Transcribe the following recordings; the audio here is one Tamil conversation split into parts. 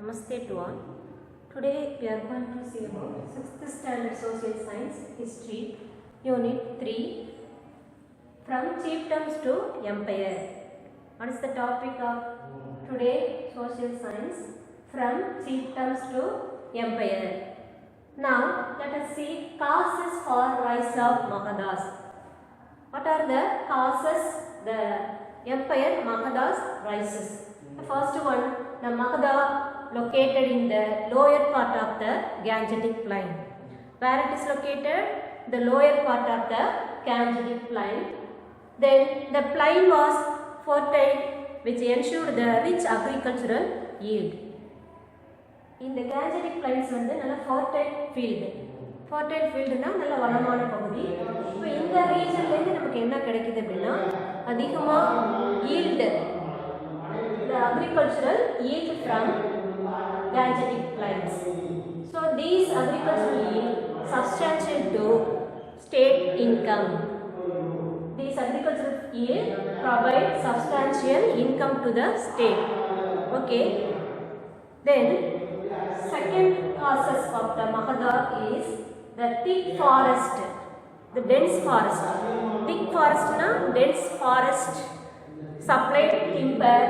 Namaste to all. Today we are going to see about 6th standard social science history unit 3 from chiefdoms to empire. What is the topic of today social science from chiefdoms to empire? Now let us see causes for rise of Magadhas. What are the causes the empire Magadhas rises? The first one, the Magadha located in the lower part of the Gangetic Plain. Where it is located? The lower part of the Gangetic Plain. Then the plain was fertile, which ensured the rich agricultural yield. In the Gangetic Plains வந்து நல்ல fertile field. Fertile fieldனா நல்ல வளமான பகுதி. இப்போ இந்த ரீஜன்லேருந்து நமக்கு என்ன கிடைக்குது அப்படின்னா அதிகமாக yield, the agricultural yield from Gangetic Plains. So these agricultural yield substantial to state income. These agricultural yield provide substantial income to the state. Okay. Then second causes of the Magadha is the thick forest, the dense forest. Thick forest na dense forest supplied timber.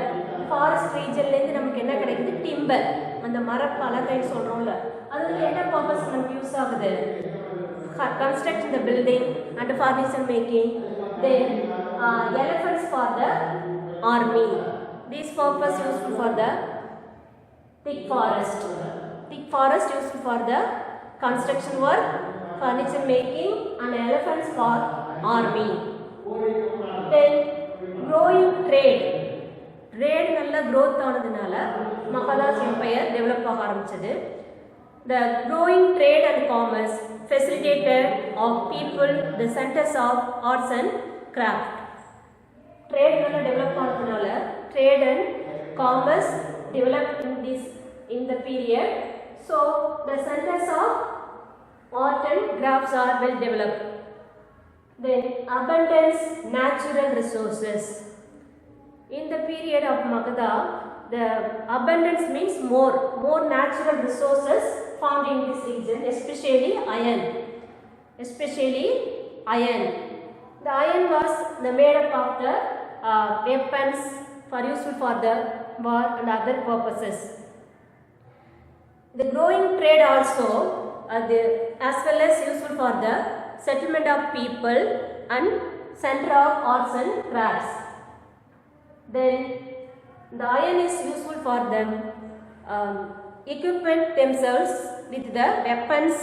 Forest ரீஜன்லேருந்து நமக்கு என்ன கிடைக்குது? டிம்பர், அந்த மரப்பலகைன்னு சொல்கிறோம்ல, அது வந்து என்ன பர்பஸ் நமக்கு யூஸ் ஆகுது? கன்ஸ்ட்ரக்ட் இந்த building and furniture making. Then elephants for the army. These purpose useful for the thick forest. Thick forest useful for the construction work, furniture making and elephants for army. Then growing trade. Trade நல்ல growth ஆனதுனால Magadha's empire develop ஆக ஆரம்பிச்சது. The growing trade and commerce facilitated of people the centers of arts and craft. Trade நல்ல develop ஆனதுனால trade and commerce developed in the period. So the centers of art and crafts are well developed. Then abundance natural resources. In the period of Magadha, the abundance means more natural resources found in this region, especially iron. The iron was made up of the weapons for useful for the war and other purposes. The growing trade also as well as useful for the settlement of people and center of arts and crafts. Then the iron is useful for them equipment themselves with the weapons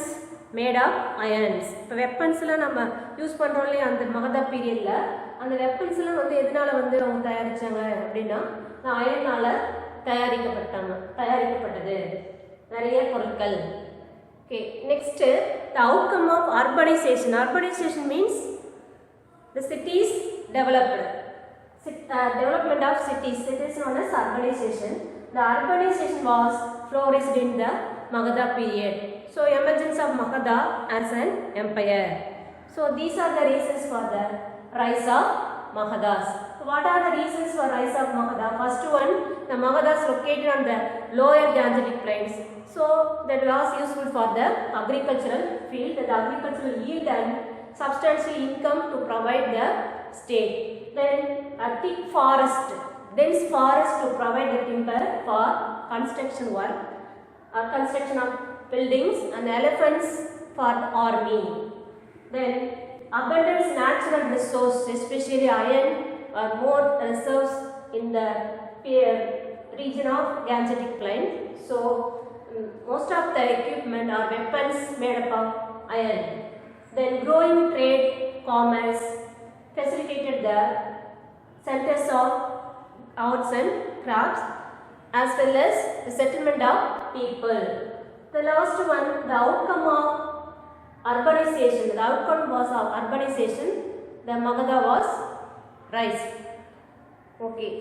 made of irons. இப்போ வெப்பன்ஸ்லாம் நம்ம யூஸ் பண்ணுறோம் இல்லையா அந்த மகதா பீரியடில், அந்த வெப்பன்ஸ்லாம் வந்து எதனால் வந்து அவங்க தயாரித்தாங்க அப்படின்னா அயனால் தயாரிக்கப்பட்டது நிறைய பொருட்கள். Okay, next the outcome of urbanisation. Urbanisation means the cities developed. Development of cities. It is known as urbanization. The urbanization was flourished in the Magadha period. So emergence of Magadha as an empire. So these are the reasons for the rise of Magadhas. So what are the reasons for rise of Magadha? First one, the Magadhas located on the lower Gangetic Plains. So that was useful for the agricultural field, the agricultural yield and substantial income to provide the state. Then a thick forest, dense forest to provide the timber for construction work, construction of buildings and elephants for the army. Then abundance natural resource, especially iron, are more reserves in the region of Gangetic Plain. So most of the equipment or weapons made up of iron. Then growing trade, commerce facilitated the centers of arts and crafts as well as the settlement of people. The last one, the outcome of urbanization. The outcome was of urbanization. The Magadha was rise. Okay.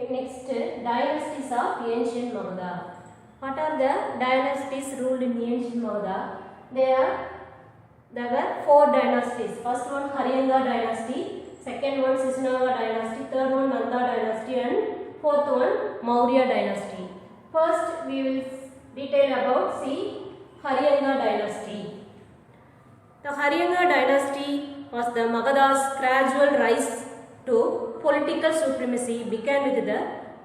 Next, dynasties of ancient Magadha. What are the dynasties ruled in ancient Magadha? There were 4 dynasties. First one Haryanga dynasty, second one Sisnava dynasty, third one Nanda dynasty, and fourth one Maurya dynasty. First we will detail about Haryanga dynasty. The Haryanga dynasty was the Magadha's gradual rise to political supremacy began with the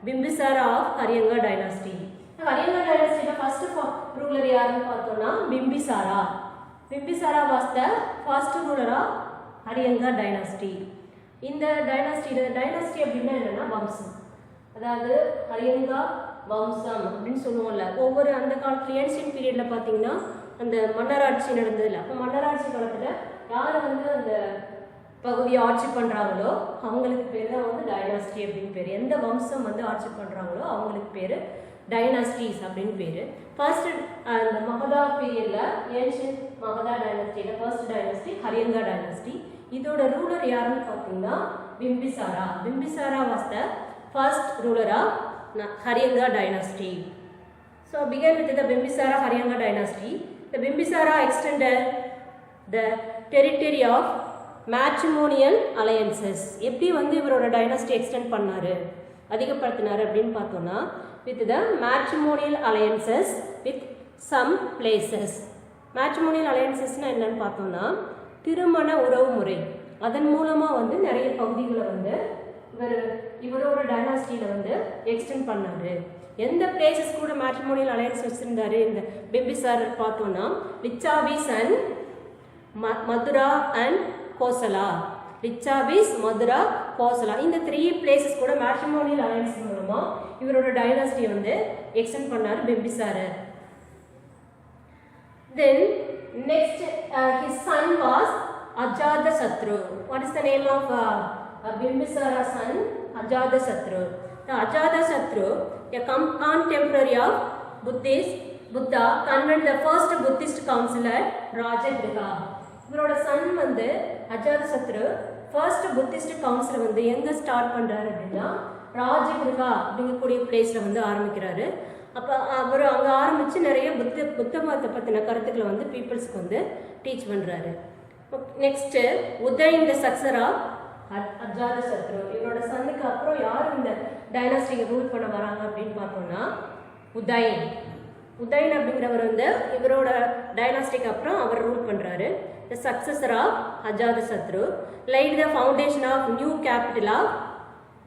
Bimbisara of Haryanga dynasty. The Haryanga dynasty the first ruler யாருன்னு பார்த்தோம்னா Bimbisara. Bimbisara was the first ruler of Haryanga dynasty. இந்த dynasty அப்படின்னா என்னன்னா வம்சம். அதாவது ஹரியங்கா வம்சம் அப்படின்னு சொல்லுவோம்ல. ஒவ்வொரு அந்த காலத்துல ஏன்ஷியன்ட் பீரியட்ல பார்த்தீங்கன்னா அந்த மன்னராட்சி நடந்ததில்ல. அப்போ மன்னராட்சி காலத்தில் யார் வந்து அந்த பகுதியை ஆட்சி பண்ணுறாங்களோ அவங்களுக்கு பேர் தான் வந்து டைனாஸ்டி அப்படின்னு பேர். எந்த வம்சம் வந்து ஆட்சி பண்ணுறாங்களோ அவங்களுக்கு பேர் டைனாஸ்டிஸ் அப்படின்னு பேர். ஃபர்ஸ்ட் அந்த மகதா பீரியடில் ஏன்ஷியன்ட் மகதா டைனாஸ்டியில் ஃபர்ஸ்ட் டைனாஸ்டி ஹரியங்கா டைனாஸ்டி. இதோட ரூலர் யாருன்னு பார்த்தீங்கன்னா Bimbisara. Bimbisara was the first ruler of Haryanga dynasty. So began with the Bimbisara Haryanga dynasty. The Bimbisara extended the territory of matrimonial alliances. எப்படி வந்து இவரோட டைனாஸ்டி எக்ஸ்டெண்ட் பண்ணாரு அதிகப்படுத்தினாரு அப்படின்னு பார்த்தோம்னா with the matrimonial alliances with some places. Matrimonial alliancesனா என்னன்னு பார்த்தோம்னா திருமண உறவு முறை. அதன் மூலமாக வந்து நிறைய பகுதிகளை வந்து இவரோட டைனாஸ்டியில் வந்து எக்ஸ்டெண்ட் பண்ணாரு. எந்த பிளேசஸ் கூட மேட்ரிமோனியல் அலையன்ஸ் வச்சிருந்தாரு இந்த பிம்பிசாரர் பார்த்தோம்னா லிச்சாவிஸ் அண்ட் மதுரா அண்ட் கோசலா. லிச்சாவிஸ், மதுரா, கோசலா இந்த 3 பிளேசஸ் கூட மேட்ரிமோனியல் அலையன்ஸ் மூலமா இவரோட டைனாஸ்டியை வந்து எக்ஸ்டெண்ட் பண்ணாரு பிம்பிசாரர். Then next his son was Ajatasattu. What is the name of Bimbisara's son? Ajatasattu. The Ajatasattu, a contemporary of Buddha, convened the first Buddhist council at Rajagriha. இவரோட சன் வந்து அஜாதசத்ரு ஃபர்ஸ்ட் புத்திஸ்ட் கவுன்சில் வந்து எங்கே ஸ்டார்ட் பண்ணுறாரு அப்படின்னா ராஜகிருஹா அப்படிங்கக்கூடிய பிளேஸில் வந்து ஆரம்பிக்கிறாரு. அப்போ அவர் அங்கே ஆரம்பித்து நிறைய புத்த மதத்தை பற்றின கருத்துக்களை வந்து பீப்புள்ஸ்க்கு வந்து டீச் பண்ணுறாரு. நெக்ஸ்ட்டு உதய் இந்த சக்சர் ஆஃப் அஜாதசத்ரு. இவரோட சன்னுக்கு அப்புறம் யார் இந்த டைனாஸ்டியை ரூல் பண்ண வராங்க அப்படின்னு பார்த்தோம்னா உதயன். உதயன் அப்படிங்கிறவர் வந்து இவரோட டைனாஸ்டிக்கு அப்புறம் அவர் ரூல் பண்ணுறாரு. The successor of Ajatashatru laid the foundation of new capital of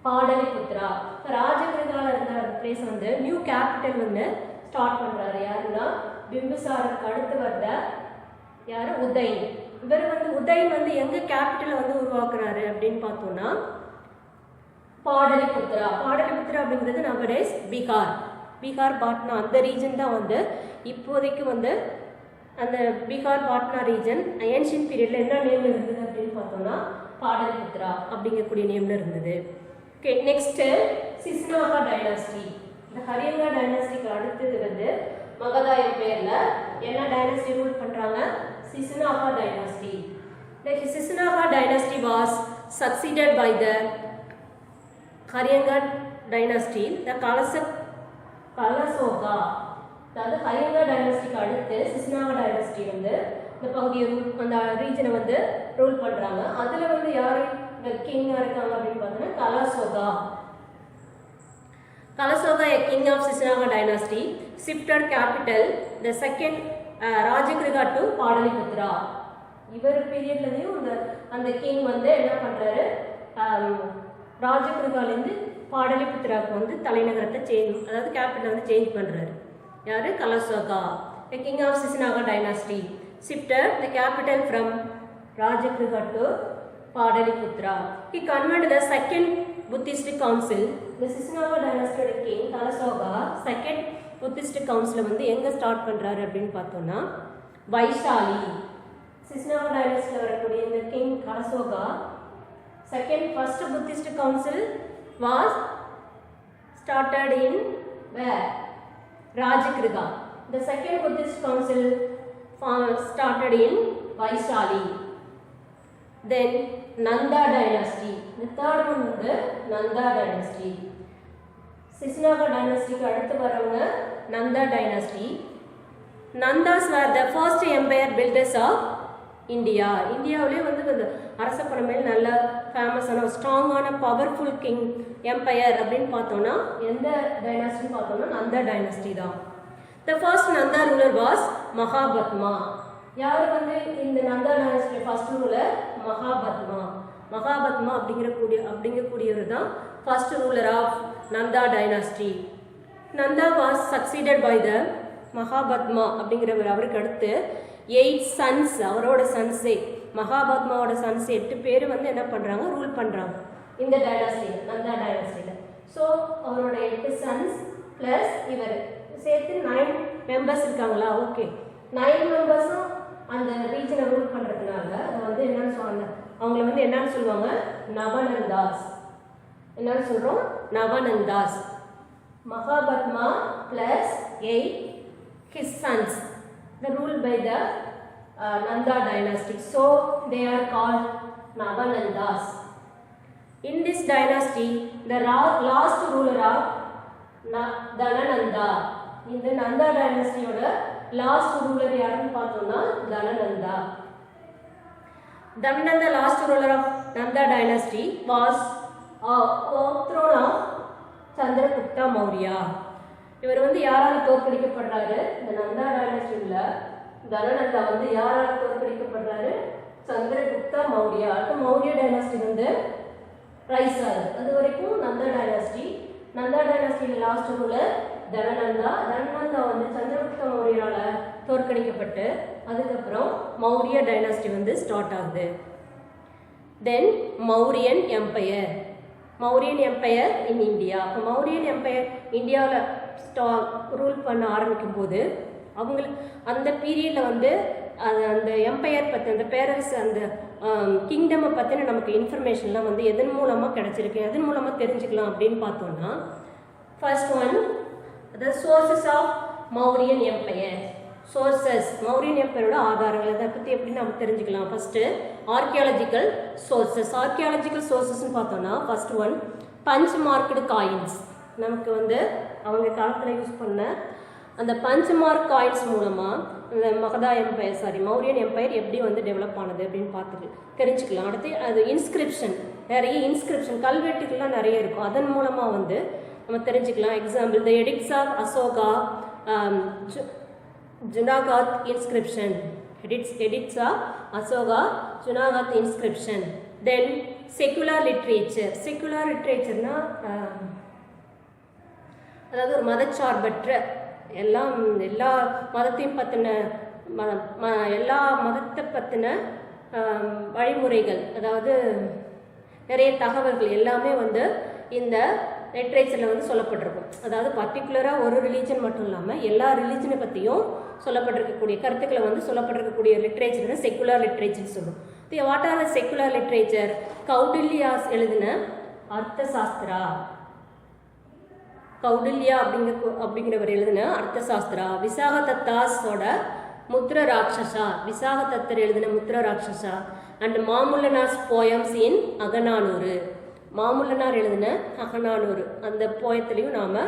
Pataliputra. இப்போ ராஜகிருஹாவில் இருக்கிற பிளேஸ் வந்து நியூ கேபிட்டல் வந்து ஸ்டார்ட் பண்ணுறாரு. யாருன்னா பிம்பிசாரருக்கு அடுத்து வர்ற யார் உதயன். இவர் வந்து உதயன் வந்து எங்கே கேபிட்டலை வந்து உருவாக்குறாரு அப்படின்னு பார்த்தோம்னா பாடலிபுத்ரா. பாடலிபுத்ரா அப்படிங்கிறது நவடேஸ் பீகார் பாட்னா அந்த ரீஜன் தான் வந்து இப்போதைக்கு வந்து அந்த பீகார் பாட்னா ரீஜன் ஏன்ஷியன்ட் பீரியடில் என்ன நேம் இருந்தது அப்படின்னு பார்த்தோம்னா பாடலிபுத்ரா அப்படிங்கக்கூடிய நேமில் இருந்தது. Okay, next Shishunaga dynasty. இந்த ஹரியங்கா டைனாஸ்டிக்கு அடுத்தது வந்து மகதா பேரில் என்ன டைனாஸ்டி ரூல் பண்ணுறாங்க? Sisnava dynasty. The Sisnava dynasty was succeeded by the Haryanga dynasty. The Kalasoga. அதாவது ஹரியங்கா டைனாஸ்டிக்கு அடுத்து சிஸ்னாவா டைனாஸ்டி வந்து இந்த பகுதியை அந்த ரீஜனை வந்து ரூல் பண்ணுறாங்க. அதில் வந்து யார் இந்த கிங்காக இருக்காங்க அப்படின்னு பார்த்தோன்னா கலசோகா. Kalasoga, a king of Sisnava dynasty, shifted capital the second Rajagriha to Pataliputra. இவர் பீரியட்லேயும் அந்த கிங் வந்து என்ன பண்ணுறாரு, ராஜகிருஹாலேருந்து பாடலிபுத்ராவுக்கு வந்து தலைநகரத்தை அதாவது கேபிட்டல் வந்து சேஞ்ச் பண்ணுறாரு. யார்? Kalashoka. The king of Shishunaga dynasty shifted the capital from Rajagriha to Padaliputra. He convened the second Buddhist council. The Sisnava dynasty king Kalasoga second Buddhist council வந்து எங்கே ஸ்டார்ட் பண்ணுறாரு அப்படின்னு பார்த்தோன்னா வைஷாலி. சிஸ்னாவா டைனாஸ்டியில் வரக்கூடிய இந்த king Kalashoka first Buddhist council was started in where? Rajagriha. The second Buddhist council started in Vaishali. Then Nanda dynasty. The third one வந்து Nanda dynasty. சிசுநாகா டைனஸ்டிக்கு அடுத்து வரவங்க Nanda dynasty. Nandas were the first empire builders of India. இந்தியாவிலே வந்து அரச பரம்பரையில் நல்ல ஃபேமஸான ஸ்ட்ராங்கான பவர்ஃபுல் கிங் எம்பையர் அப்படின்னு பார்த்தோம்னா எந்த டைனாஸ்டின்னு பார்த்தோம்னா நந்தா டைனஸ்டி தான். The first Nanda ruler was Mahapadma. யார் வந்து இந்த Nanda dynasty first ruler? Mahapadma. Mahapadma அப்படிங்கக்கூடியவர் தான் first ruler of Nanda dynasty. Nanda was succeeded by the Mahapadma அப்படிங்கிறவர். அவருக்கு அடுத்து 8 சன்ஸ், அவரோட சன்ஸே மகாபத்மாவோட சன்ஸ் 8 பேர் வந்து என்ன பண்ணுறாங்க, ரூல் பண்ணுறாங்க இந்த டைனாஸ்டியில், நந்தா டைனாஸ்டியில். ஸோ அவரோட 8 சன்ஸ் ப்ளஸ் இவர் சேர்த்து 9 மெம்பர்ஸ் இருக்காங்களா? ஓகே, 9 மெம்பர்ஸும் அந்த ரீஜனை ரூல் பண்ணுறதுனால அதை வந்து என்னன்னு சொல்லுவாங்க, அவங்கள வந்து என்னன்னு சொல்லுவாங்க, நவநந்தாஸ். என்னன்னு சொல்கிறோம்? நவநந்தாஸ். Mahabhatma plus 8 his sons, the ruled by the Nanda dynasty. So they are called Navanandas. In this dynasty, the last ruler of Dhanananda. In the Nanda dynasty, last ruler யாருன்னு பார்த்தோம்னா Dhanananda. Dhanananda, last ruler of Nanda dynasty, was overthrown of Chandragupta Maurya. இவர் வந்து யாரால் தோற்கடிக்கப்படுறாரு? இந்த நந்தா டைனஸ்டியில் தனநந்தா வந்து யாரால் தோற்கடிக்கப்படுறாரு? சந்திரகுப்தா மௌரியா. அடுத்து மௌரிய டைனஸ்டி வந்து ரைஸ் ஆகுது. அது வரைக்கும் நந்தா டைனஸ்டி. நந்தா டைனஸ்டியில் லாஸ்ட் ரூலர் தனநந்தா. தனநந்தா வந்து சந்திரகுப்தா மௌரியால தோற்கடிக்கப்பட்டு அதுக்கப்புறம் மௌரிய டைனஸ்டி வந்து ஸ்டார்ட் ஆகுது. Then Mauryan empire. Mauryan empire in India. இப்போ மௌரியன் எம்பையர் இந்தியாவில் ரூல் பண்ண ஆரம்பிக்கும் போது அவங்களுக்கு அந்த பீரியடில் வந்து அந்த எம்பையர் பற்றி, அந்த பேரரசு, அந்த கிங்டமை பற்றின நமக்கு இன்ஃபர்மேஷன்லாம் வந்து எதன் மூலமாக கிடச்சிருக்கு, எதன் மூலமாக தெரிஞ்சுக்கலாம் அப்படின்னு பார்த்தோம்னா, first one the sources of Mauryan empire. Sources, Mauryan எம்பையரோட ஆதாரங்கள், அதை பற்றி எப்படி நம்ம தெரிஞ்சுக்கலாம்? First archaeological sources. ஆர்கியாலஜிக்கல் சோர்சஸ்ன்னு பார்த்தோன்னா first one punch marked coins. நமக்கு வந்து அவங்க காலத்தில் யூஸ் பண்ண அந்த பஞ்ச் மார்க் காயின்ஸ் மூலமாக இந்த மௌரியன் எம்பையர் எப்படி வந்து டெவலப் ஆனது அப்படின்னு பார்த்துட்டு தெரிஞ்சுக்கலாம். அடுத்து அது இன்ஸ்கிரிப்ஷன், நிறைய இன்ஸ்கிரிப்ஷன் கல்வெட்டுகள்லாம் நிறைய இருக்கும், அதன் மூலமாக வந்து நம்ம தெரிஞ்சுக்கலாம். Example the edicts of Ashoka, Junagadh inscription, edicts of Asoka, Junagadh inscription. Then secular literature. Secular literature na அதாவது ஒரு மதச்சார்பற்ற எல்லா மதத்தையும் பற்றின எல்லா மதத்தை பற்றின வழிமுறைகள், அதாவது நிறைய தகவல்கள் எல்லாமே வந்து இந்த லிட்ரேச்சரில் வந்து சொல்லப்பட்டிருக்கும். அதாவது பர்டிகுலராக ஒரு ரிலீஜன் மட்டும் இல்லாமல் எல்லா ரிலீஜனை பற்றியும் சொல்லப்பட்டிருக்கக்கூடிய கருத்துக்களை வந்து சொல்லப்பட்டிருக்கக்கூடிய லிட்ரேச்சர் செக்குலர் லிட்ரேச்சர் சொல்லும். What are the secular literature? Kautilya's எழுதின அர்த்த சாஸ்திரா, கௌடில்யா அப்படிங்கிறவர் எழுதின அர்த்த சாஸ்திரா. விசாகதத்தாஸோட முத்ர ராட்சசா, விசாகதத்தர் எழுதின முத்ர ராட்சசா. அண்ட் மாமுல்லனாஸ் போயம்ஸ் இன் அகநானூறு, மாமுல்லனார் எழுதின அகநானூறு, அந்த போயத்துலேயும் நாம்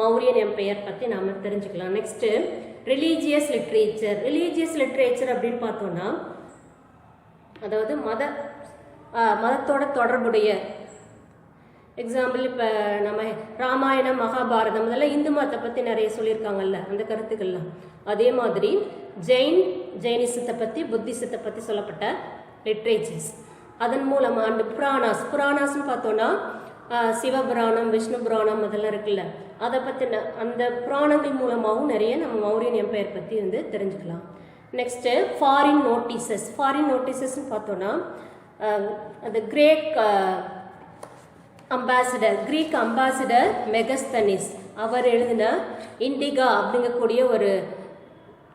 மௌரியன் எம்பையர் பற்றி நாம் தெரிஞ்சுக்கலாம். Next religious literature. Religious literature அப்படின்னு பார்த்தோன்னா அதாவது மதத்தோட தொடர்புடைய, எக்ஸாம்பிள் இப்போ நம்ம ராமாயணம், மகாபாரதம் இதெல்லாம் இந்து மதத்தை பற்றி நிறைய சொல்லியிருக்காங்கல்ல, அந்த கருத்துக்கள்லாம். அதே மாதிரி ஜெயினிசத்தை பற்றி, புத்திசத்தை பற்றி சொல்லப்பட்ட லிட்ரேச்சர்ஸ், அதன் மூலமாக. அண்டு புராணாஸ்ன்னு பார்த்தோன்னா சிவபுராணம், விஷ்ணு புராணம் அதெல்லாம் இருக்குல்ல, அதை பற்றின அந்த புராணங்கள் மூலமாகவும் நிறைய நம்ம மௌரியன் எம்பையர் பற்றி வந்து தெரிஞ்சுக்கலாம். Next foreign notices. ஃபாரின் நோட்டீசஸ்ன்னு பார்த்தோன்னா அந்த கிரீக் அம்பாசிடர் மெகஸ்தனிஸ் அவர் எழுதின இண்டிகா அப்படிங்கக்கூடிய ஒரு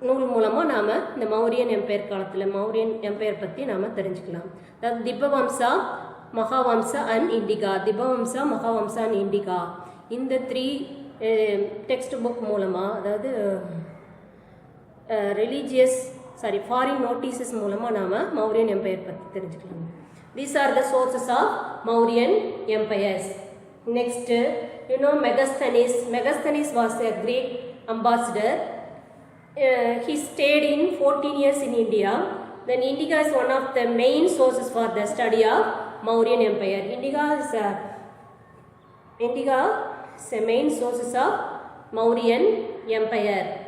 நூல் மூலமாக நாம் இந்த மௌரியன் எம்பையர் காலத்தில் மௌரியன் எம்பையர் பற்றி நாம் தெரிஞ்சுக்கலாம். அதாவது திபவம்சா, மகாவம்சா அண்ட் இண்டிகா. திபவம்சா, மகாவம்சா அண்ட் இண்டிகா, இந்த 3 டெக்ஸ்ட் புக் மூலமாக, அதாவது ஃபாரின் நோட்டீசஸ் மூலமாக நாம் மௌரியன் எம்பையர் பற்றி தெரிஞ்சுக்கலாம். These are the sources of Mauryan empires. Next, you know Megasthenes. Megasthenes was a great ambassador. He stayed in 14 years in India. Then Indica is one of the main sources for the study of Mauryan Empire. Indica is a main sources of Mauryan Empire.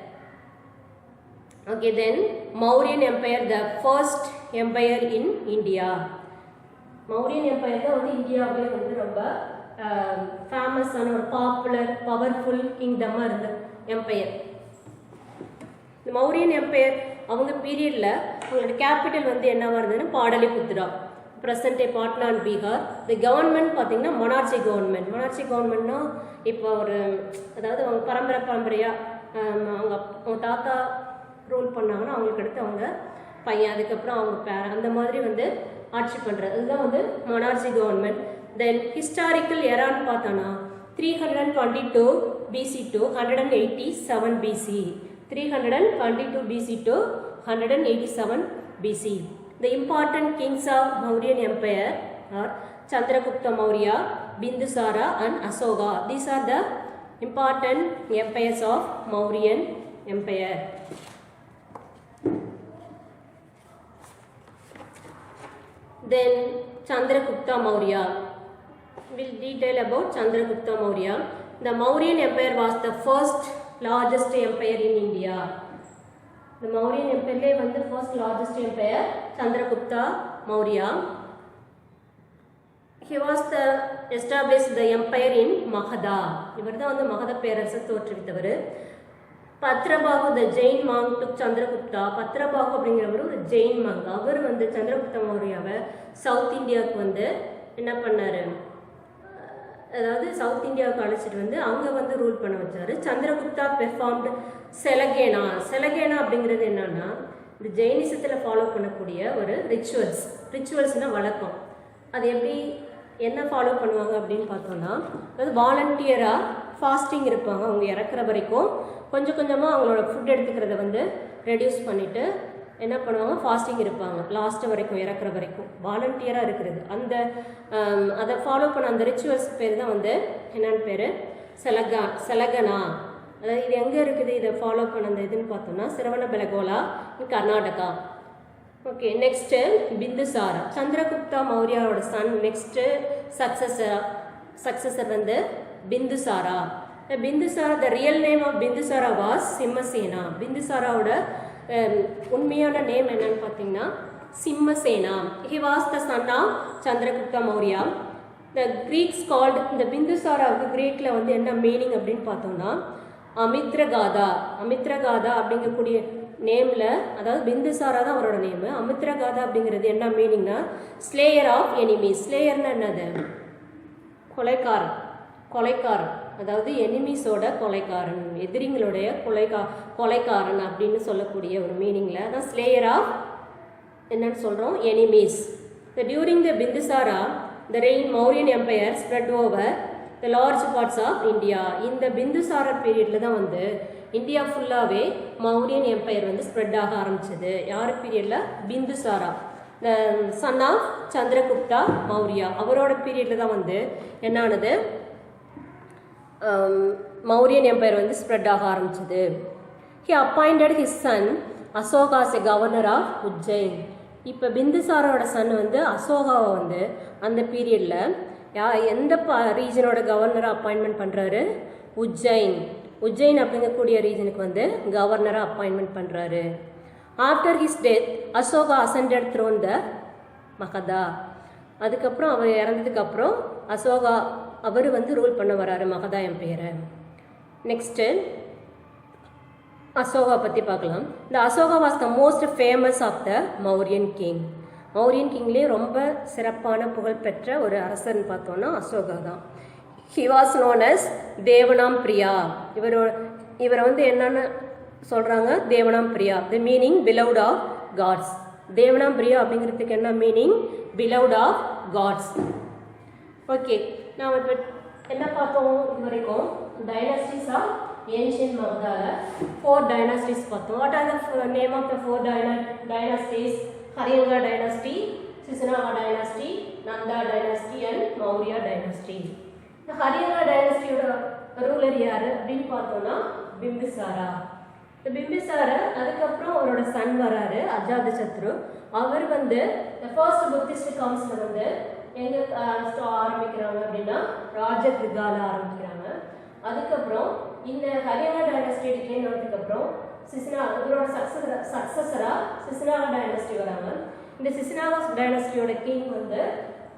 Okay, then Mauryan Empire, the first empire in India. Mauryan Empire தான் வந்து இந்தியாவில் வந்து ரொம்ப ஃபேமஸான ஒரு பாப்புலர் பவர்ஃபுல் கிங்டமாக இருந்த எம்பையர். இந்த மௌரியன் எம்பையர் அவங்க பீரியடில் அவங்களோட கேபிட்டல் வந்து என்னவாக இருந்ததுன்னா Pataliputra, present day Patna and Bihar. இந்த கவர்மெண்ட் பார்த்திங்கன்னா மொனார்ச்சி கவர்மெண்ட். மொனார்ச்சி கவர்மெண்ட்னா இப்போ ஒரு அதாவது அவங்க பரம்பரையாக அவங்க தாத்தா ரூல் பண்ணாங்கன்னா அவங்களுக்கு அடுத்து அவங்க பையன், அதுக்கப்புறம் அவங்க அந்த மாதிரி வந்து ஆட்சி பண்ணுறது, அதுதான் வந்து மொனார்ச்சி கவர்மெண்ட். தென் ஹிஸ்டாரிக்கல் எரான்னு பார்த்தோன்னா 322 BC to 187 BC. 322 BC to 187 BC. The important kings of Mauryan Empire are Chandragupta Maurya, Bindusara and Asoka. These are the important empires of Mauryan Empire. Then Chandragupta Maurya. We'll detail about Chandragupta Maurya. The Mauryan Empire was the first largest empire in India. The Mauryan Empire was the first largest empire, Chandragupta Maurya. He was the established the empire in Magadha. இவர் தான் வந்து மகத பேரரசை தோற்றுவித்தவர். பத்ரபாகு த ஜெயின் மாங் டு சந்திரகுப்தா. பத்ரபாகு அப்படிங்கிறவர் ஒரு ஜெயின் மாங். அவர் வந்து சந்திரகுப்த மௌரியாவை சவுத் இந்தியாவுக்கு வந்து என்ன பண்ணார், அதாவது சவுத் இந்தியாவுக்கு அழைச்சிட்டு வந்து அங்கே வந்து ரூல் பண்ண வச்சார். சந்திரகுப்தா பெர்ஃபார்ம்டு செலகேனா. செலகேனா அப்படிங்கிறது என்னன்னா இந்த ஜெயினிசத்தில் ஃபாலோ பண்ணக்கூடிய ஒரு ரிச்சுவல்ஸ்னால் வழக்கம். அது எப்படி என்ன ஃபாலோ பண்ணுவாங்க அப்படின்னு பார்த்தோன்னா, அதாவது வாலண்டியராக ஃபாஸ்டிங் இருப்பாங்க. அவங்க இறக்குற வரைக்கும் கொஞ்சம் கொஞ்சமாக அவங்களோட ஃபுட் எடுத்துக்கிறத வந்து ரெடியூஸ் பண்ணிவிட்டு என்ன பண்ணுவாங்க, ஃபாஸ்டிங் இருப்பாங்க லாஸ்ட்டு வரைக்கும், இறக்குற வரைக்கும் வாலண்டியராக இருக்கிறது. அதை ஃபாலோ பண்ண அந்த ரிச்சுவல்ஸ் பேர் தான் வந்து என்னென்னு பேர், செலகனா. அதாவது இது எங்கே இருக்குது, இதை ஃபாலோ பண்ண அந்த இதுன்னு பார்த்தோம்னா Shravanabelagola in Karnataka. Okay, next Bindusara. Chandragupta மௌரியாவோட சன். நெக்ஸ்ட்டு சக்சஸர் வந்து Bindusara. Bindusara, the real name of Bindusara was Simhasena. பிந்துசாராவோட உண்மையான நேம் என்னன்னு பார்த்தீங்கன்னா Simhasena. He was the son of Chandragupta Maurya. The Greeks called, இந்த பிந்துசாராவுக்கு கிரீக்கில் வந்து என்ன மீனிங் அப்படின்னு பார்த்தோம்னா அமித்ரகாதா. அமித்ரகாதா அப்படிங்கக்கூடிய நேமில், அதாவது பிந்துசாரா தான் அவரோட நேமு. அமித்ரகாதா அப்படிங்கிறது என்ன மீனிங்னா ஸ்லேயர் ஆஃப் எனிமீஸ். ஸ்லேயர்னா என்னது, கொலைக்காரன், அதாவது எனிமீஸோட கொலைக்காரன், எதிரிங்களுடைய கொலைக்காரன் அப்படின்னு சொல்லக்கூடிய ஒரு மீனிங்கில் அதான் ஸ்லேயர் ஆஃப் என்னன்னு சொல்கிறோம், enemies. During the Bindusara the reign Mauryan empire spread over the large parts of India. இந்த பிந்துசாரர் பீரியடில் தான் வந்து இந்தியா ஃபுல்லாகவே மௌரியன் எம்பையர் வந்து ஸ்ப்ரெட் ஆக ஆரம்பிச்சது. யார் பீரியடில், பிந்துசாரா த சன் ஆஃப் சந்திரகுப்தா மௌரியா. அவரோட பீரியடில் தான் வந்து என்னானது, மௌரியன் எம்பையர் வந்து ஸ்ப்ரெட் ஆக ஆரம்பிச்சது. He appointed his son Ashoka as a governor of Ujjain. இப்போ பிந்துசாரோட சன் வந்து அசோகாவை வந்து அந்த பீரியடில் எந்த ரீஜனோட கவர்னராக அப்பாயின்மெண்ட் பண்ணுறாரு, உஜ்ஜைன் அப்படிங்கக்கூடிய ரீஜனுக்கு வந்து கவர்னராக அப்பாயின்மெண்ட் பண்ணுறாரு. After his death Ashoka ascended throne the Magadha. அதுக்கப்புறம் அவர் இறந்ததுக்கப்புறம் அசோகா அவர் வந்து ரூல் பண்ண வராரு மகதா எம்பையரை. நெக்ஸ்ட்டு அசோகா பற்றி பார்க்கலாம். இந்த Ashoka was the most famous of the Mauryan king. Mauryan கிங்லேயே ரொம்ப சிறப்பான புகழ்பெற்ற ஒரு அரசர்னு பார்த்தோன்னா அசோகா தான். He was known as Devanam Priya. இவரை வந்து என்னென்னு சொல்கிறாங்க, Devanam Priya. The meaning beloved of gods. Devanam Priya அப்படிங்கிறதுக்கு என்ன meaning, beloved of gods. Okay, நாம் இப்போ என்ன பார்த்தோம் இது வரைக்கும், டைனாஸ்டிஸ் ஆஃப் ஏன்ஷியன்ட் மகதால 4 டைனாஸ்டிஸ் பார்த்தோம். What are the name of the 4 dynasties? Haryanka dynasty, Shishunaga dynasty, Nanda dynasty and Maurya dynasty. Haryana டைனஸ்டியோட ரூலர் யாரு அப்படின்னு பார்த்தோம்னா பிம்பிசாரா. இந்த பிம்பிசாரா அதுக்கப்புறம் அவரோட சன் வராரு அஜாத சத்ரு. அவர் வந்து ஃபர்ஸ்ட் புத்திஸ்ட் கவுன்சில் வந்து எங்க ஆரம்பிக்கிறாங்க அப்படின்னா ராஜகிருகால ஆரம்பிக்கிறாங்க. அதுக்கப்புறம் இந்த ஹரியானா டைனஸ்டி டிக்ளைன் ஆனதுக்கு அப்புறம் இவரோட சக்சஸரா சிசுநாகா டைனஸ்டி வராங்க. இந்த சிசுநாகா டைனஸ்டியோட கிங் வந்து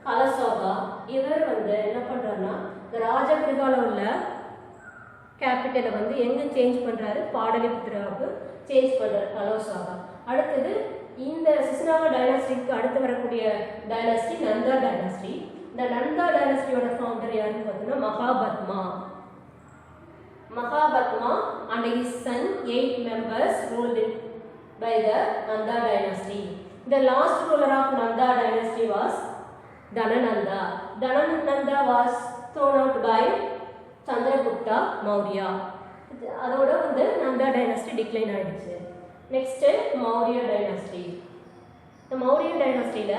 கலசோகா. இவர் வந்து என்ன பண்றாருன்னா இந்த ராஜகிருகால உள்ள கேபிட்டலை வந்து எங்க சேஞ்ச் பண்றாரு, பாடலிபுத்திராவுக்கு சேஞ்ச் பண்றாரு கலசோகா. அடுத்தது இந்த சிசுநாகா டைனஸ்டிக்கு அடுத்து வரக்கூடிய டைனஸ்டி நந்தா டைனஸ்டி. இந்த நந்தா டைனஸ்டியோட ஃபவுண்டர் யாருன்னு பார்த்தீங்கன்னா Mahabhatma and his son 8 members ruled by the Nanda dynasty. The last ruler of Nanda dynasty was Dhanananda. Dhanananda was thrown out by Chandragupta Maurya. அதோட வந்து நந்தா டைனஸ்டி டிக்ளைன் ஆயிடுச்சு. Next Maurya dynasty. இந்த மௌரிய டைனஸ்டியில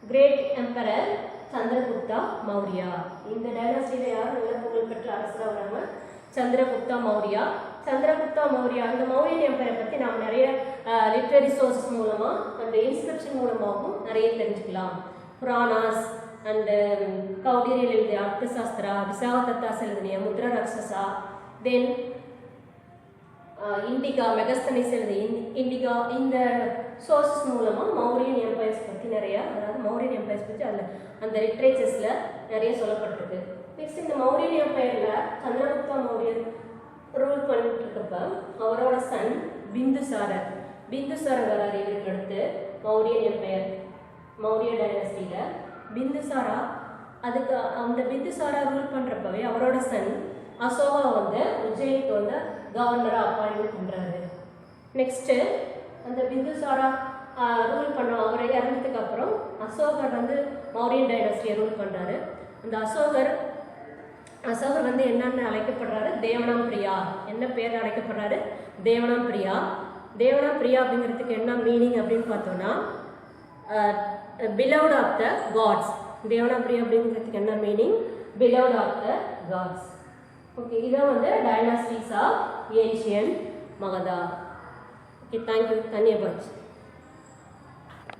கிரேட் எம்பரர் சந்திரகுப்தா மௌரியா. இந்த டைனஸ்டியில யார் நல்ல புகழ் பெற்ற அரசராக வராங்க? சந்திரகுப்தா மௌரியா. சந்திரகுப்தா மௌரியா இந்த மௌரியன் எம்பரை பற்றி நாம் நிறைய லிட்ரரி சோர்சஸ் மூலமாக அந்த இன்ஸ்கிரிப்ஷன் மூலமாகவும் நிறைய தெரிஞ்சுக்கலாம். புராணாஸ் அண்ட் கௌடிரியல் எழுதிய அர்த்தசாஸ்திரா, விசாகதத்தாஸ் எழுதிய முத்ரா ரக்ஷசா, தென் இண்டிகா மெகஸ்தனிஸ் எழுதிய இண்டிகா. இந்த சோர்சஸ் மூலமாக மௌரியன் எம்பையர்ஸ் பற்றி நிறையா, அதாவது மௌரியன் எம்பையர்ஸ் பற்றி அதில் அந்த லிட்ரேச்சர்ஸில் நிறைய சொல்லப்பட்டிருக்கு. நெக்ஸ்ட் இந்த மௌரியன் எம்பையரில் சந்திரகுப்தா மௌரியர் ரூல் பண்ணிட்டு இருக்கப்ப அவரோட சன் பிந்துசாரர் வராரு. இவருக்கு அடுத்து மௌரியன் எம்பையர் மௌரிய டைனஸ்டியில் பிந்துசாரா. அதுக்கு அந்த பிந்துசாரா ரூல் பண்ணுறப்பவே அவரோட சன் அசோகா வந்து உஜ்ஜயினிக்கு வந்து கவர்னராக அப்பாயின்மெண்ட் பண்ணுறாரு. நெக்ஸ்ட்டு அந்த பிந்துசாரா ரூல் பண்ண அவரை இறந்ததுக்கு அப்புறம் அசோகர் வந்து மௌரியன் டைனஸ்டியை ரூல் பண்ணுறாரு. அந்த அசோகர் வந்து என்னென்னு அழைக்கப்படுறாரு? தேவனாம் பிரியா. என்ன பேர் அழைக்கப்படுறாரு? தேவனாம் பிரியா. தேவனாம் பிரியா அப்படிங்கிறதுக்கு என்ன மீனிங் அப்படின்னு பார்த்தோன்னா beloved of the gods. Devanam Priya அப்படிங்கிறதுக்கு என்ன meaning? Beloved of the gods. Okay, இதான் வந்து dynasties of ancient Magadha. Okay, thank you. தன்யவாத்.